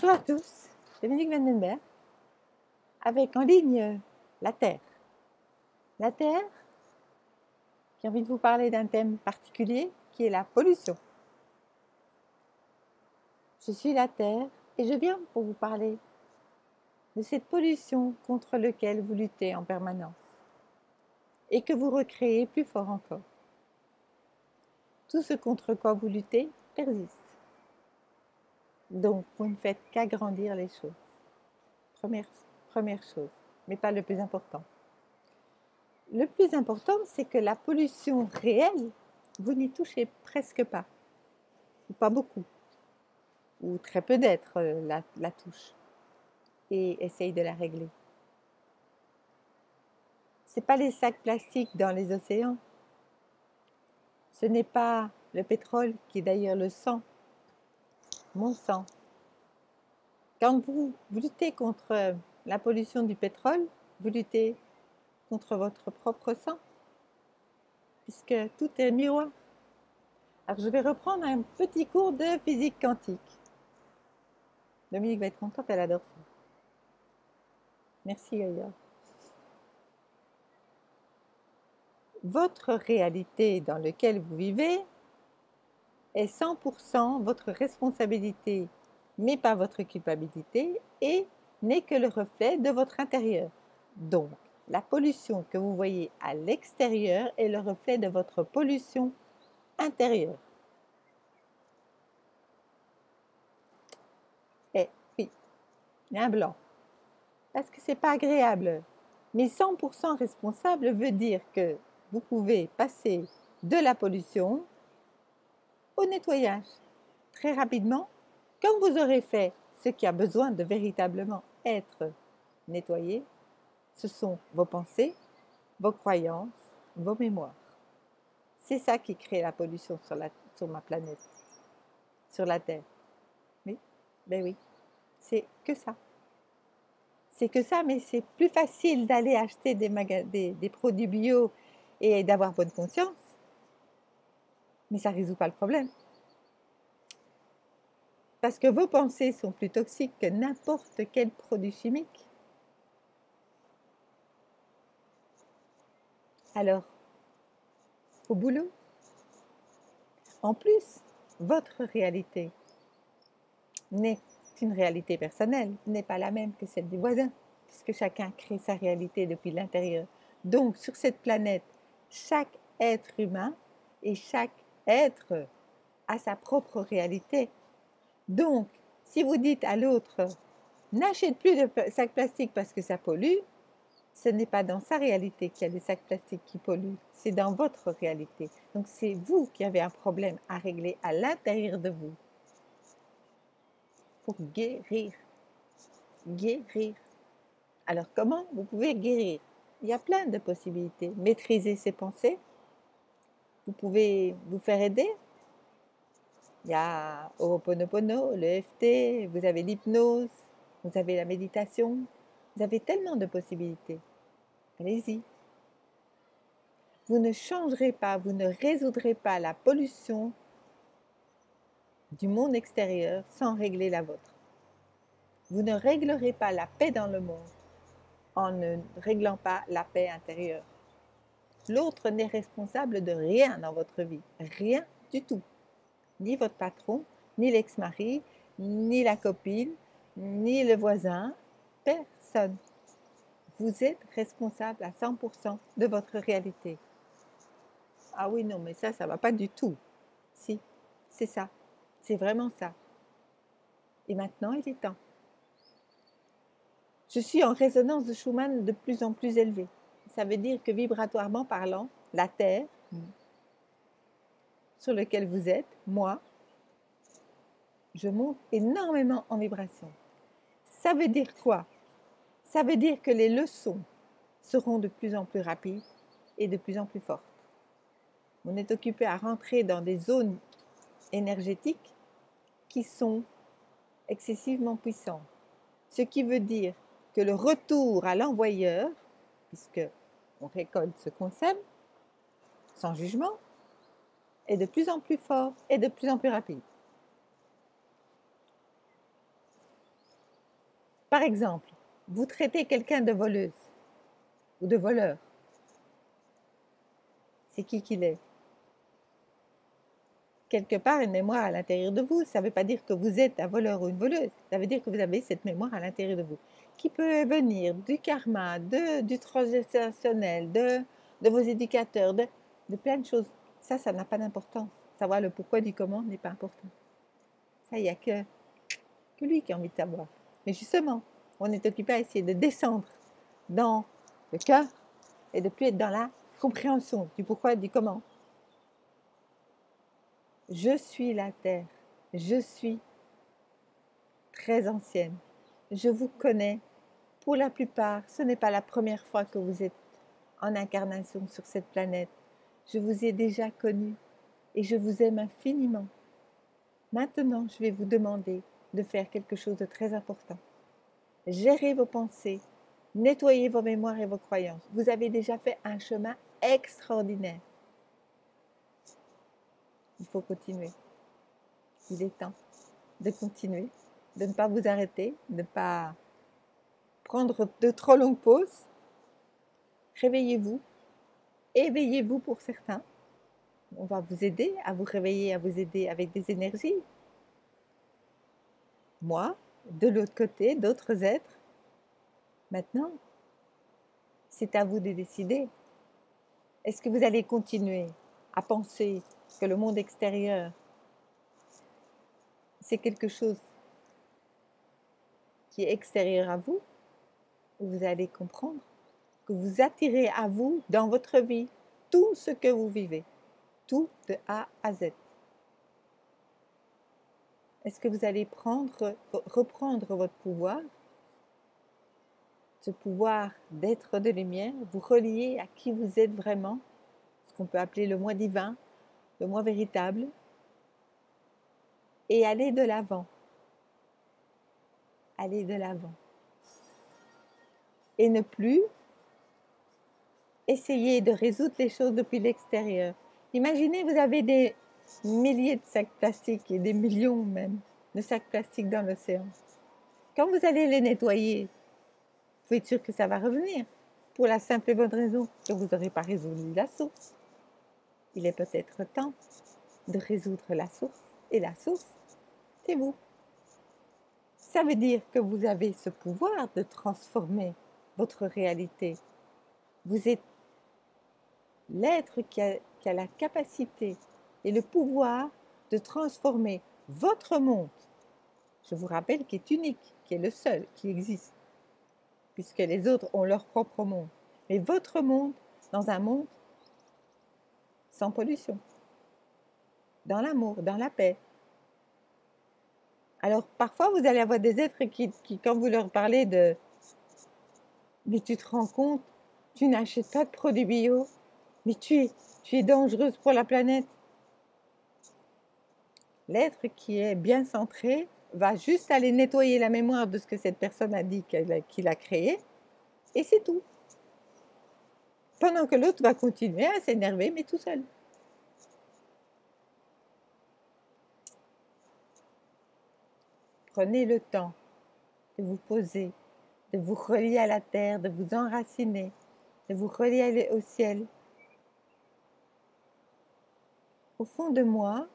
Bonjour à tous, Dominique Vandenberg, avec en ligne la Terre. La Terre, j'ai envie de vous parler d'un thème particulier qui est la pollution. Je suis la Terre et je viens pour vous parler de cette pollution contre laquelle vous luttez en permanence et que vous recréez plus fort encore. Tout ce contre quoi vous luttez persiste. Donc, vous ne faites qu'agrandir les choses. Première chose, mais pas le plus important. Le plus important, c'est que la pollution réelle, vous n'y touchez presque pas, ou pas beaucoup, ou très peu d'êtres la touchent, et essayent de la régler. Ce n'est pas les sacs plastiques dans les océans, ce n'est pas le pétrole qui est d'ailleurs le sang, mon sang. Quand vous luttez contre la pollution du pétrole, vous luttez contre votre propre sang, puisque tout est miroir. Alors je vais reprendre un petit cours de physique quantique. Dominique va être contente, elle adore ça. Merci Gaïa. Votre réalité dans laquelle vous vivez est 100% votre responsabilité, mais pas votre culpabilité, et n'est que le reflet de votre intérieur. Donc, la pollution que vous voyez à l'extérieur est le reflet de votre pollution intérieure. Et oui, il y a un blanc. Parce que ce n'est pas agréable. Mais 100% responsable veut dire que vous pouvez passer de la pollution au nettoyage très rapidement quand vous aurez fait ce qui a besoin de véritablement être nettoyé. Ce sont vos pensées, vos croyances, vos mémoires. C'est ça qui crée la pollution sur ma planète, sur la Terre. Oui, ben oui, c'est que ça. C'est que ça, mais c'est plus facile d'aller acheter des produits bio et d'avoir bonne conscience. Mais ça ne résout pas le problème. Parce que vos pensées sont plus toxiques que n'importe quel produit chimique. Alors, au boulot. En plus, votre réalité n'est une réalité personnelle, n'est pas la même que celle des voisins, puisque chacun crée sa réalité depuis l'intérieur. Donc, sur cette planète, chaque être humain et chaque être a sa propre réalité. Donc, si vous dites à l'autre, n'achète plus de sacs plastiques parce que ça pollue, ce n'est pas dans sa réalité qu'il y a des sacs plastiques qui polluent, c'est dans votre réalité. Donc, c'est vous qui avez un problème à régler à l'intérieur de vous pour guérir. Guérir. Alors, comment vous pouvez guérir? Il y a plein de possibilités. Maîtriser ses pensées. Vous pouvez vous faire aider. Il y a Ho'oponopono, le FT, vous avez l'hypnose, vous avez la méditation. Vous avez tellement de possibilités. Allez-y. Vous ne changerez pas, vous ne résoudrez pas la pollution du monde extérieur sans régler la vôtre. Vous ne réglerez pas la paix dans le monde en ne réglant pas la paix intérieure. L'autre n'est responsable de rien dans votre vie, rien du tout. Ni votre patron, ni l'ex-mari, ni la copine, ni le voisin, personne. Vous êtes responsable à 100% de votre réalité. Ah oui, non, mais ça ne va pas du tout. Si, c'est ça. C'est vraiment ça. Et maintenant, il est temps. Je suis en résonance de Schumann de plus en plus élevée. Ça veut dire que vibratoirement parlant, la Terre, sur laquelle vous êtes, moi, je monte énormément en vibration. Ça veut dire quoi? Ça veut dire que les leçons seront de plus en plus rapides et de plus en plus fortes. On est occupé à rentrer dans des zones énergétiques qui sont excessivement puissantes. Ce qui veut dire que le retour à l'envoyeur, puisque on récolte ce qu'on sème, sans jugement, est de plus en plus fort et de plus en plus rapide. Par exemple, vous traitez quelqu'un de voleuse ou de voleur. C'est qui qu'il est? Quelque part, une mémoire à l'intérieur de vous. Ça ne veut pas dire que vous êtes un voleur ou une voleuse. Ça veut dire que vous avez cette mémoire à l'intérieur de vous, qui peut venir du karma, du transgénérationnel, de vos éducateurs, de plein de choses. Ça n'a pas d'importance. Savoir le pourquoi du comment n'est pas important. Ça, il n'y a que lui qui a envie de savoir. Mais justement, on est occupé à essayer de descendre dans le cœur et de plus être dans la compréhension du pourquoi et du comment. Je suis la terre, je suis très ancienne, je vous connais. Pour la plupart, ce n'est pas la première fois que vous êtes en incarnation sur cette planète. Je vous ai déjà connu et je vous aime infiniment. Maintenant, je vais vous demander de faire quelque chose de très important. Gérez vos pensées, nettoyez vos mémoires et vos croyances. Vous avez déjà fait un chemin extraordinaire. Il faut continuer. Il est temps de continuer, de ne pas vous arrêter, de ne pas prendre de trop longues pauses. Réveillez-vous, éveillez-vous pour certains. On va vous aider à vous réveiller, à vous aider avec des énergies. Moi, de l'autre côté, d'autres êtres. Maintenant, c'est à vous de décider. Est-ce que vous allez continuer à penser que le monde extérieur, c'est quelque chose qui est extérieur à vous, ou vous allez comprendre que vous attirez à vous, dans votre vie, tout ce que vous vivez, tout de A à Z. Est-ce que vous allez reprendre votre pouvoir, ce pouvoir d'être de lumière, vous relier à qui vous êtes vraiment, ce qu'on peut appeler le moi divin, le moi véritable, et aller de l'avant. Aller de l'avant. Et ne plus essayer de résoudre les choses depuis l'extérieur. Imaginez, vous avez des milliers de sacs plastiques et des millions même de sacs plastiques dans l'océan. Quand vous allez les nettoyer, vous pouvez être sûr que ça va revenir, pour la simple et bonne raison que vous n'aurez pas résolu la source. Il est peut-être temps de résoudre la source, et la source, c'est vous. Ça veut dire que vous avez ce pouvoir de transformer votre réalité. Vous êtes l'être qui a la capacité et le pouvoir de transformer votre monde. Je vous rappelle qu'il est unique, qui est le seul qui existe, puisque les autres ont leur propre monde. Mais votre monde, dans un monde sans pollution, dans l'amour, dans la paix. Alors parfois vous allez avoir des êtres qui quand vous leur parlez de « mais tu te rends compte, tu n'achètes pas de produits bio, mais tu es dangereuse pour la planète ». L'être qui est bien centré va juste aller nettoyer la mémoire de ce que cette personne a dit qu'il a créé, et c'est tout. Pendant que l'autre va continuer à s'énerver, mais tout seul. Prenez le temps de vous poser, de vous relier à la terre, de vous enraciner, de vous relier au ciel. Au fond de moi,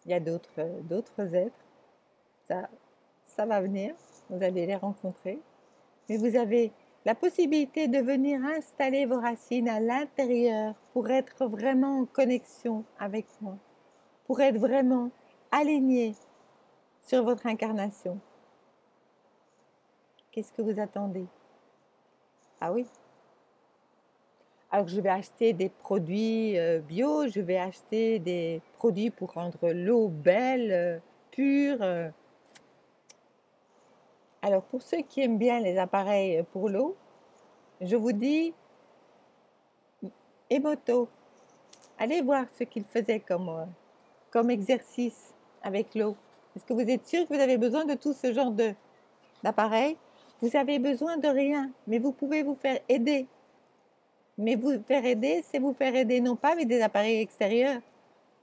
il y a d'autres êtres. Ça va venir, vous allez les rencontrer. Mais vous avez la possibilité de venir installer vos racines à l'intérieur pour être vraiment en connexion avec moi, pour être vraiment aligné sur votre incarnation. Qu'est-ce que vous attendez? Ah oui. Alors je vais acheter des produits bio, je vais acheter des produits pour rendre l'eau belle, pure. Alors pour ceux qui aiment bien les appareils pour l'eau, je vous dis Emoto. Allez voir ce qu'il faisait comme exercice avec l'eau. Est-ce que vous êtes sûr que vous avez besoin de tout ce genre d'appareil? Vous avez besoin de rien, mais vous pouvez vous faire aider. Mais vous faire aider, c'est vous faire aider non pas avec des appareils extérieurs.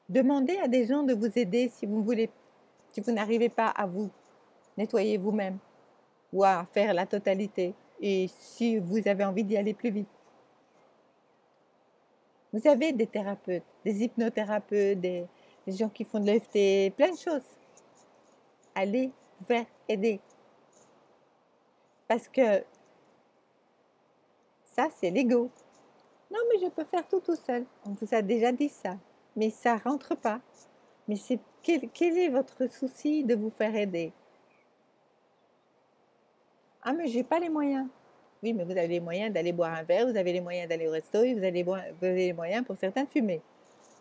Demandez à des gens de vous aider si vous n'arrivez pas à vous nettoyer vous-même ou à faire la totalité. Et si vous avez envie d'y aller plus vite. Vous avez des thérapeutes, des hypnothérapeutes, des gens qui font de l'EFT, plein de choses. Allez vous faire aider. Parce que ça, c'est l'ego. Non, mais je peux faire tout seul. On vous a déjà dit ça. Mais ça rentre pas. Mais quel est votre souci de vous faire aider? Ah, mais j'ai pas les moyens. Oui, mais vous avez les moyens d'aller boire un verre, vous avez les moyens d'aller au resto, et vous avez les moyens pour certains de fumer.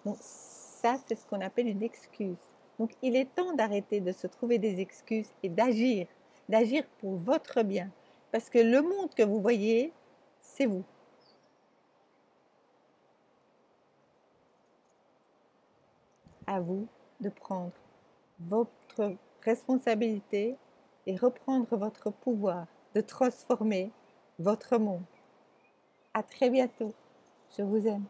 Donc ça, c'est ce qu'on appelle une excuse. Donc il est temps d'arrêter de se trouver des excuses et d'agir pour votre bien. Parce que le monde que vous voyez, c'est vous. À vous de prendre votre responsabilité et reprendre votre pouvoir de transformer votre monde. À très bientôt. Je vous aime.